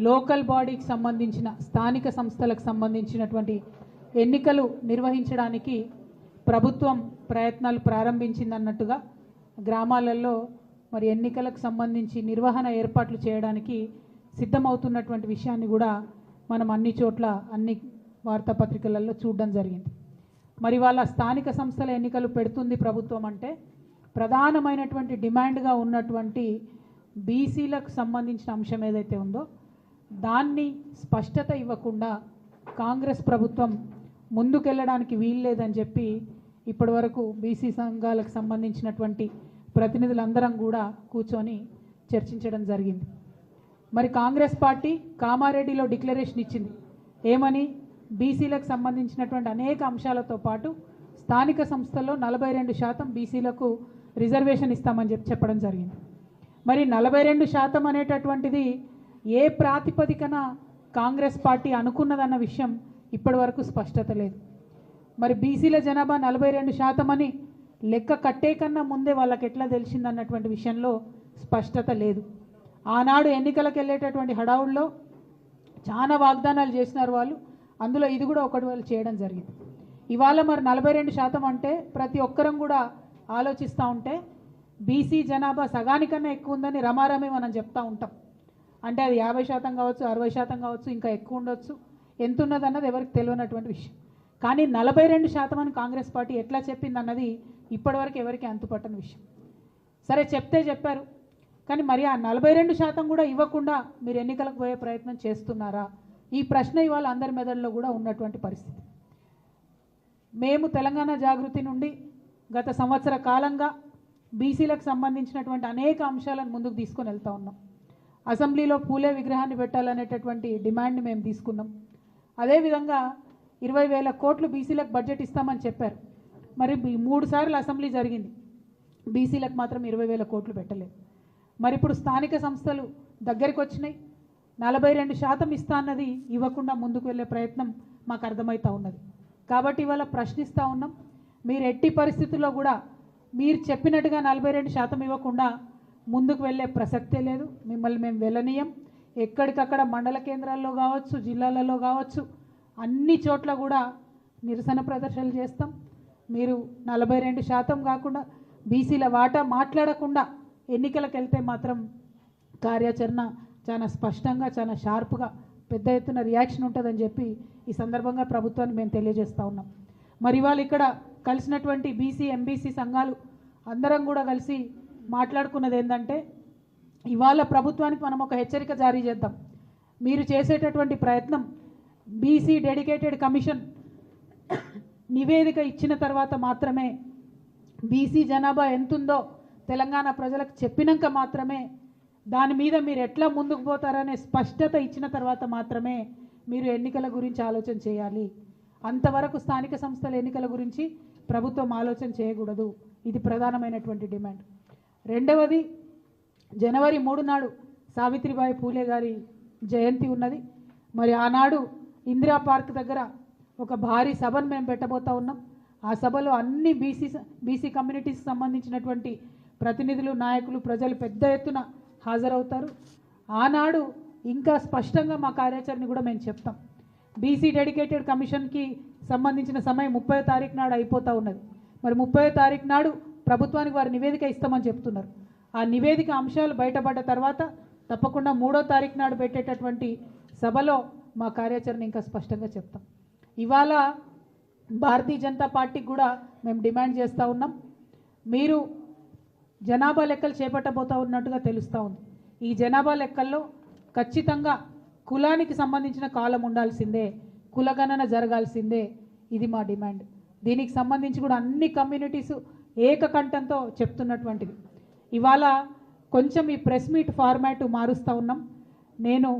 Local బాడీకి సంబంధించిన స్థానిక సంస్థలకు సంబంధించినటువంటి ఎన్నికలు నిర్వహించడానికి ప్రభుత్వం ప్రయత్నాలు ప్రారంభించిందన్నట్టుగా గ్రామాలలో మరి ఎన్నికలకు సంబంధించి నిర్వహణ ఏర్పాట్లు చేయడానికి సిద్ధమవుతున్నటువంటి విషయాన్ని కూడా మనం అన్ని చోట్ల అన్ని వార్తాపత్రికలలో చూడడం జరిగింది. మరి వాళ్ళ స్థానిక సంస్థల ఎన్నికలు పెడుతుంది ప్రభుత్వం అంటే ప్రధానమైనటువంటి డిమాండ్గా ఉన్నటువంటి బీసీలకు సంబంధించిన అంశం ఏదైతే ఉందో దాన్ని స్పష్టత ఇవ్వకుండా కాంగ్రెస్ ప్రభుత్వం ముందుకెళ్ళడానికి వీల్లేదని చెప్పి ఇప్పటివరకు బీసీ సంఘాలకు సంబంధించినటువంటి ప్రతినిధులందరం కూడా కూర్చొని చర్చించడం జరిగింది. మరి కాంగ్రెస్ పార్టీ కామారెడ్డిలో డిక్లరేషన్ ఇచ్చింది. ఏమని? బీసీలకు సంబంధించినటువంటి అనేక అంశాలతో పాటు స్థానిక సంస్థల్లో 42% బీసీలకు రిజర్వేషన్ ఇస్తామని చెప్పడం జరిగింది. మరి 42% అనేటటువంటిది ఏ ప్రాతిపదికన కాంగ్రెస్ పార్టీ అనుకున్నదన్న విషయం ఇప్పటి వరకు స్పష్టత లేదు. మరి బీసీల జనాభా 42% అని లెక్క కట్టే కన్నా ముందే వాళ్ళకి ఎట్లా తెలిసిందన్నటువంటి విషయంలో స్పష్టత లేదు. ఆనాడు ఎన్నికలకు వెళ్ళేటటువంటి హడావుల్లో చాలా వాగ్దానాలు చేసినారు వాళ్ళు. అందులో ఇది కూడా ఒకటి వాళ్ళు చేయడం జరిగింది. ఇవాళ మరి 42% అంటే ప్రతి ఒక్కరం కూడా ఆలోచిస్తూ ఉంటే బీసీ జనాభా సగానికన్నా ఎక్కువ ఉందని రమారమే మనం చెప్తూ ఉంటాం. అంటే అది 50% కావచ్చు, 60% కావచ్చు, ఇంకా ఎక్కువ ఉండొచ్చు. ఎంత ఉన్నదన్నది ఎవరికి తెలియనటువంటి విషయం. కానీ 42% అని కాంగ్రెస్ పార్టీ ఎట్లా చెప్పింది అన్నది ఇప్పటివరకు ఎవరికి అంతుపట్టని విషయం. సరే చెప్తే చెప్పారు, కానీ మరి ఆ 42% కూడా ఇవ్వకుండా మీరు ఎన్నికలకు పోయే ప్రయత్నం చేస్తున్నారా? ఈ ప్రశ్న ఇవాళ అందరి మెదడులో కూడా ఉన్నటువంటి పరిస్థితి. మేము తెలంగాణ జాగృతి నుండి గత సంవత్సర కాలంగా బీసీలకు సంబంధించినటువంటి అనేక అంశాలను ముందుకు తీసుకొని వెళ్తూ ఉన్నాం. అసెంబ్లీలో పూలే విగ్రహాన్ని పెట్టాలనేటటువంటి డిమాండ్ని మేము తీసుకున్నాం. అదేవిధంగా 20,000 కోట్లు బీసీలకు బడ్జెట్ ఇస్తామని చెప్పారు. మరి 3 సార్లు అసెంబ్లీ జరిగింది, బీసీలకు మాత్రం 20,000 కోట్లు పెట్టలేదు. మరి ఇప్పుడు స్థానిక సంస్థలు దగ్గరికి వచ్చినాయి, 42% ఇస్తా అన్నది ఇవ్వకుండా ముందుకు వెళ్ళే ప్రయత్నం మాకు అర్థమవుతూ ఉన్నది. కాబట్టి ఇవాళ ప్రశ్నిస్తూ ఉన్నాం, మీరు ఎట్టి పరిస్థితుల్లో కూడా మీరు చెప్పినట్టుగా 42% ఇవ్వకుండా ముందుకు వెళ్ళే ప్రసక్తే లేదు. మిమ్మల్ని మేము వెళ్ళనీయం. ఎక్కడికక్కడ మండల కేంద్రాల్లో కావచ్చు, జిల్లాలలో కావచ్చు, అన్ని చోట్ల కూడా నిరసన ప్రదర్శనలు చేస్తాం. మీరు 42% కాకుండా బీసీల వాటా మాట్లాడకుండా ఎన్నికలకు వెళ్తే మాత్రం కార్యాచరణ చాలా స్పష్టంగా, చాలా షార్ప్గా, పెద్ద ఎత్తున రియాక్షన్ ఉంటుందని చెప్పి ఈ సందర్భంగా ప్రభుత్వాన్ని మేము తెలియజేస్తూ ఉన్నాం. మరి ఇవాళ ఇక్కడ కలిసినటువంటి బీసీ ఎంబీసీ సంఘాలు అందరం కూడా కలిసి మాట్లాడుకున్నది ఏంటంటే, ఇవాళ ప్రభుత్వానికి మనం ఒక హెచ్చరిక జారీ చేద్దాం. మీరు చేసేటటువంటి ప్రయత్నం బీసీ డెడికేటెడ్ కమిషన్ నివేదిక ఇచ్చిన తర్వాత మాత్రమే, బీసీ జనాభా ఎంతుందో తెలంగాణ ప్రజలకు చెప్పినాక మాత్రమే, దాని మీద మీరు ఎట్లా ముందుకు పోతారనే స్పష్టత ఇచ్చిన తర్వాత మాత్రమే మీరు ఎన్నికల గురించి ఆలోచన చేయాలి. అంతవరకు స్థానిక సంస్థల ఎన్నికల గురించి ప్రభుత్వం ఆలోచన చేయకూడదు. ఇది ప్రధానమైనటువంటి డిమాండ్. రెండవది, జనవరి 3 నాడు సావిత్రిబాయి పూలే గారి జయంతి ఉన్నది. మరి ఆనాడు ఇందిరా పార్క్ దగ్గర ఒక భారీ సభను మేము పెట్టబోతా ఉన్నాం. ఆ సభలో అన్ని బీసీ కమ్యూనిటీస్కి సంబంధించినటువంటి ప్రతినిధులు, నాయకులు, ప్రజలు పెద్ద ఎత్తున హాజరవుతారు. ఆనాడు ఇంకా స్పష్టంగా మా కార్యాచరణ కూడా మేము చెప్తాం. బీసీ డెడికేటెడ్ కమిషన్కి సంబంధించిన సమయం 30వ తారీఖు నాడు అయిపోతూ ఉన్నది. మరి 30వ తారీఖు నాడు ప్రభుత్వానికి వారి నివేదిక ఇస్తామని చెప్తున్నారు. ఆ నివేదిక అంశాలు బయటపడ్డ తర్వాత తప్పకుండా 3వ తారీఖు నాడు పెట్టేటటువంటి సభలో మా కార్యాచరణ ఇంకా స్పష్టంగా చెప్తాం. ఇవాళ భారతీయ జనతా పార్టీకి కూడా మేము డిమాండ్ చేస్తూ ఉన్నాం. మీరు జనాభా లెక్కలు చేపట్టబోతూ ఉన్నట్టుగా తెలుస్తూ ఉంది. ఈ జనాభా లెక్కల్లో ఖచ్చితంగా కులానికి సంబంధించిన కాలం ఉండాల్సిందే, కులగణన జరగాల్సిందే. ఇది మా డిమాండ్. దీనికి సంబంధించి కూడా అన్ని కమ్యూనిటీస్ ఏకకంఠంతో చెప్తున్నటువంటిది. ఇవాళ కొంచెం ఈ ప్రెస్ మీట్ ఫార్మాట్ మారుస్తూ ఉన్నాం. నేను